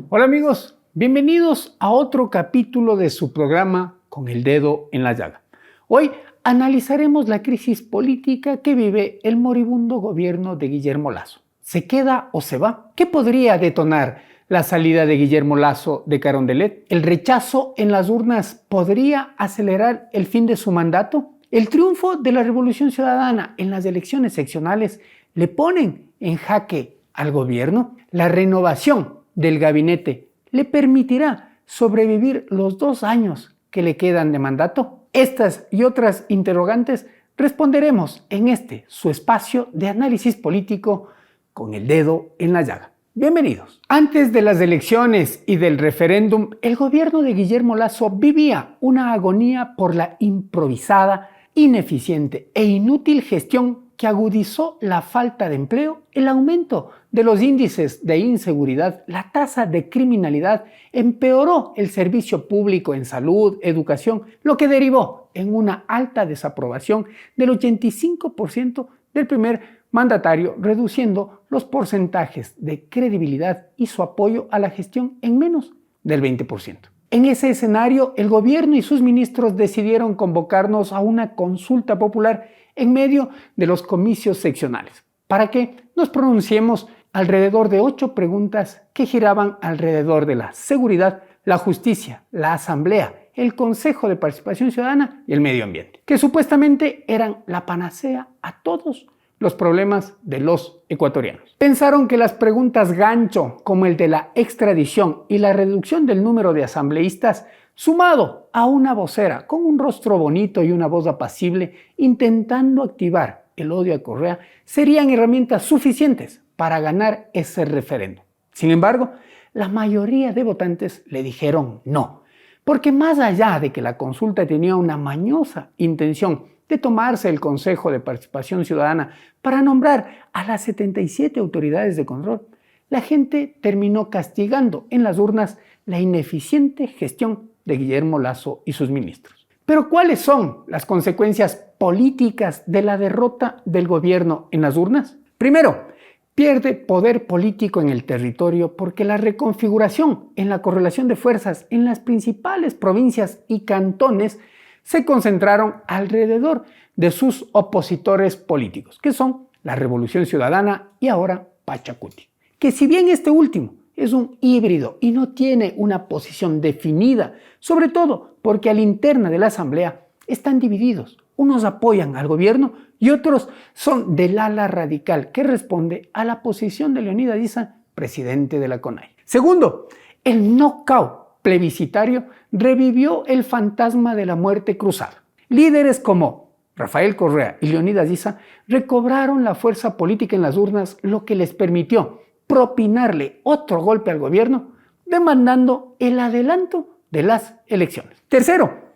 Hola amigos, bienvenidos a otro capítulo de su programa Con el dedo en la llaga. Hoy analizaremos la crisis política que vive el moribundo gobierno de Guillermo Lasso. ¿Se queda o se va? ¿Qué podría detonar la salida de Guillermo Lasso de Carondelet? ¿El rechazo en las urnas podría acelerar el fin de su mandato? ¿El triunfo de la Revolución Ciudadana en las elecciones seccionales le ponen en jaque al gobierno? ¿La renovación del gabinete le permitirá sobrevivir los 2 años que le quedan de mandato? Estas y otras interrogantes responderemos en este, su espacio de análisis político con el dedo en la llaga. Bienvenidos. Antes de las elecciones y del referéndum, el gobierno de Guillermo Lasso vivía una agonía por la improvisada, ineficiente e inútil gestión que agudizó la falta de empleo, el aumento de los índices de inseguridad, la tasa de criminalidad, empeoró el servicio público en salud, educación, lo que derivó en una alta desaprobación del 85% del primer mandatario, reduciendo los porcentajes de credibilidad y su apoyo a la gestión en menos del 20%. En ese escenario, el gobierno y sus ministros decidieron convocarnos a una consulta popular en medio de los comicios seccionales, para que nos pronunciemos alrededor de 8 preguntas que giraban alrededor de la seguridad, la justicia, la asamblea, el Consejo de Participación Ciudadana y el medio ambiente, que supuestamente eran la panacea a todos los problemas de los ecuatorianos. Pensaron que las preguntas gancho, como el de la extradición y la reducción del número de asambleístas, sumado a una vocera con un rostro bonito y una voz apacible intentando activar el odio a Correa, serían herramientas suficientes para ganar ese referéndum. Sin embargo, la mayoría de votantes le dijeron no, porque más allá de que la consulta tenía una mañosa intención de tomarse el Consejo de Participación Ciudadana para nombrar a las 77 autoridades de control, la gente terminó castigando en las urnas la ineficiente gestión de Guillermo Lasso y sus ministros. Pero ¿cuáles son las consecuencias políticas de la derrota del gobierno en las urnas? Primero, pierde poder político en el territorio porque la reconfiguración en la correlación de fuerzas en las principales provincias y cantones se concentraron alrededor de sus opositores políticos, que son la Revolución Ciudadana y ahora Pachacuti, que si bien este último es un híbrido y no tiene una posición definida, sobre todo porque a la interna de la Asamblea están divididos. Unos apoyan al gobierno y otros son del ala radical que responde a la posición de Leonidas Issa, presidente de la CONAIE. Segundo, el knockout plebiscitario revivió el fantasma de la muerte cruzada. Líderes como Rafael Correa y Leonidas Issa recobraron la fuerza política en las urnas, lo que les permitió propinarle otro golpe al gobierno, demandando el adelanto de las elecciones. Tercero,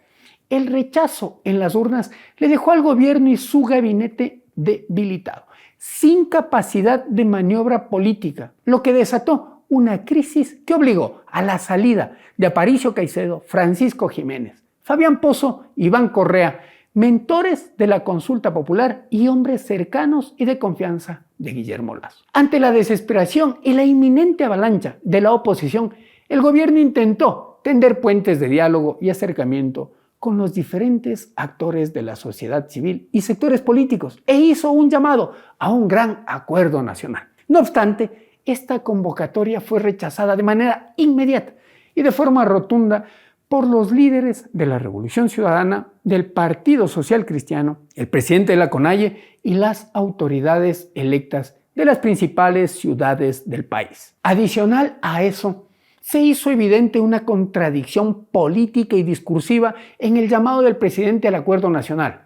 el rechazo en las urnas le dejó al gobierno y su gabinete debilitado, sin capacidad de maniobra política, lo que desató una crisis que obligó a la salida de Aparicio Caicedo, Francisco Jiménez, Fabián Pozo, Iván Correa, mentores de la consulta popular y hombres cercanos y de confianza de Guillermo Lasso. Ante la desesperación y la inminente avalancha de la oposición, el gobierno intentó tender puentes de diálogo y acercamiento con los diferentes actores de la sociedad civil y sectores políticos e hizo un llamado a un gran acuerdo nacional. No obstante, esta convocatoria fue rechazada de manera inmediata y de forma rotunda por los líderes de la Revolución Ciudadana, del Partido Social Cristiano, el presidente de la CONAIE y las autoridades electas de las principales ciudades del país. Adicional a eso, se hizo evidente una contradicción política y discursiva en el llamado del presidente al acuerdo nacional,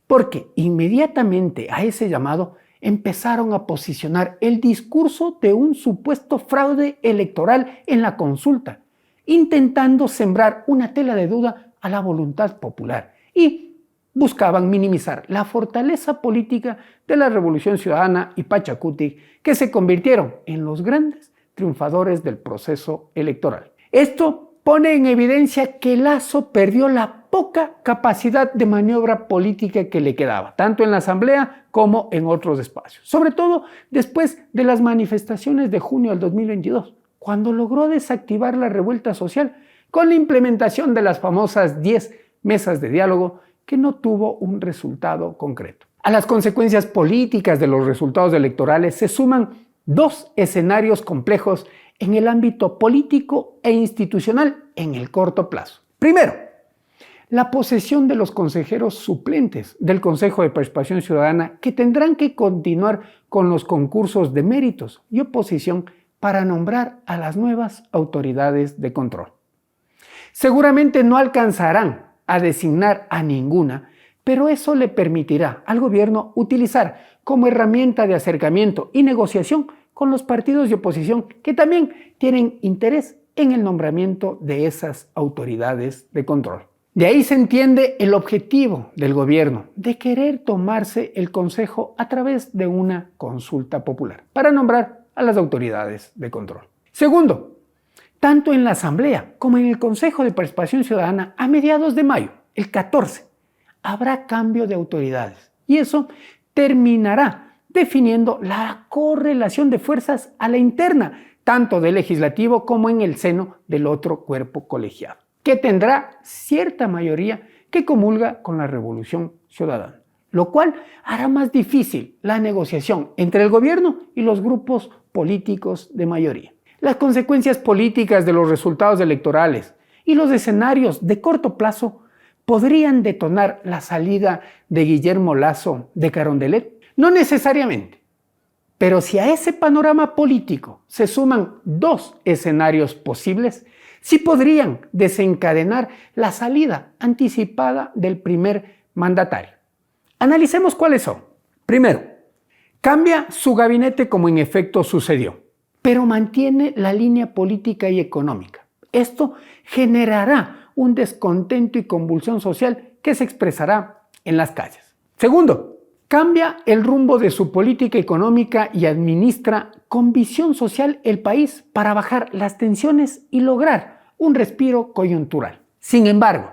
porque inmediatamente a ese llamado empezaron a posicionar el discurso de un supuesto fraude electoral en la consulta, intentando sembrar una tela de duda a la voluntad popular y buscaban minimizar la fortaleza política de la Revolución Ciudadana y Pachacuti, que se convirtieron en los grandes triunfadores del proceso electoral. Esto pone en evidencia que Lasso perdió la poca capacidad de maniobra política que le quedaba, tanto en la Asamblea como en otros espacios, sobre todo después de las manifestaciones de junio del 2022, cuando logró desactivar la revuelta social con la implementación de las famosas 10 mesas de diálogo que no tuvo un resultado concreto. A las consecuencias políticas de los resultados electorales se suman dos escenarios complejos en el ámbito político e institucional en el corto plazo. Primero, la posesión de los consejeros suplentes del Consejo de Participación Ciudadana, que tendrán que continuar con los concursos de méritos y oposición para nombrar a las nuevas autoridades de control. Seguramente no alcanzarán a designar a ninguna, pero eso le permitirá al gobierno utilizar como herramienta de acercamiento y negociación con los partidos de oposición que también tienen interés en el nombramiento de esas autoridades de control. De ahí se entiende el objetivo del gobierno de querer tomarse el consejo a través de una consulta popular para nombrar a las autoridades de control. Segundo, tanto en la Asamblea como en el Consejo de Participación Ciudadana a mediados de mayo, el 14, habrá cambio de autoridades y eso terminará definiendo la correlación de fuerzas a la interna, tanto del legislativo como en el seno del otro cuerpo colegiado, que tendrá cierta mayoría que comulga con la Revolución Ciudadana, lo cual hará más difícil la negociación entre el gobierno y los grupos políticos de mayoría. Las consecuencias políticas de los resultados electorales y los escenarios de corto plazo podrían detonar la salida de Guillermo Lasso de Carondelet. No necesariamente, pero si a ese panorama político se suman dos escenarios posibles, sí podrían desencadenar la salida anticipada del primer mandatario. Analicemos cuáles son. Primero, cambia su gabinete como en efecto sucedió, pero mantiene la línea política y económica. Esto generará un descontento y convulsión social que se expresará en las calles. Segundo, cambia el rumbo de su política económica y administra con visión social el país para bajar las tensiones y lograr un respiro coyuntural. Sin embargo,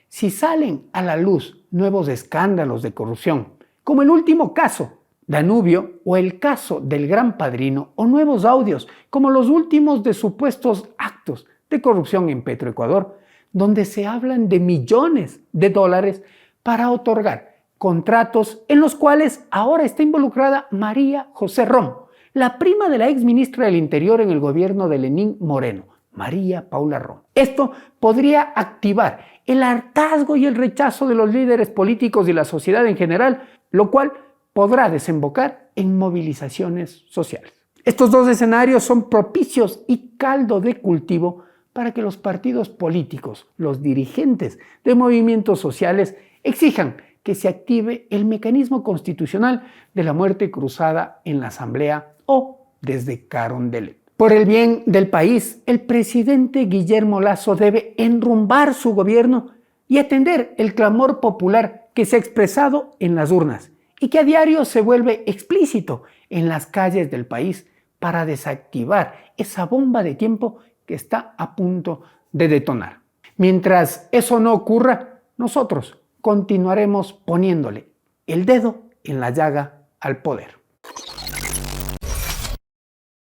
si salen a la luz nuevos escándalos de corrupción, como el último caso Danubio o el caso del Gran Padrino, o nuevos audios como los últimos de supuestos actos de corrupción en Petroecuador, donde se hablan de millones de dólares para otorgar contratos en los cuales ahora está involucrada María José Rom, la prima de la exministra del Interior en el gobierno de Lenín Moreno, María Paula Rom. Esto podría activar el hartazgo y el rechazo de los líderes políticos y la sociedad en general, lo cual podrá desembocar en movilizaciones sociales. Estos dos escenarios son propicios y caldo de cultivo para que los partidos políticos, los dirigentes de movimientos sociales, exijan que se active el mecanismo constitucional de la muerte cruzada en la Asamblea o desde Carondelet. Por el bien del país, el presidente Guillermo Lasso debe enrumbar su gobierno y atender el clamor popular que se ha expresado en las urnas y que a diario se vuelve explícito en las calles del país para desactivar esa bomba de tiempo que está a punto de detonar. Mientras eso no ocurra, nosotros continuaremos poniéndole el dedo en la llaga al poder.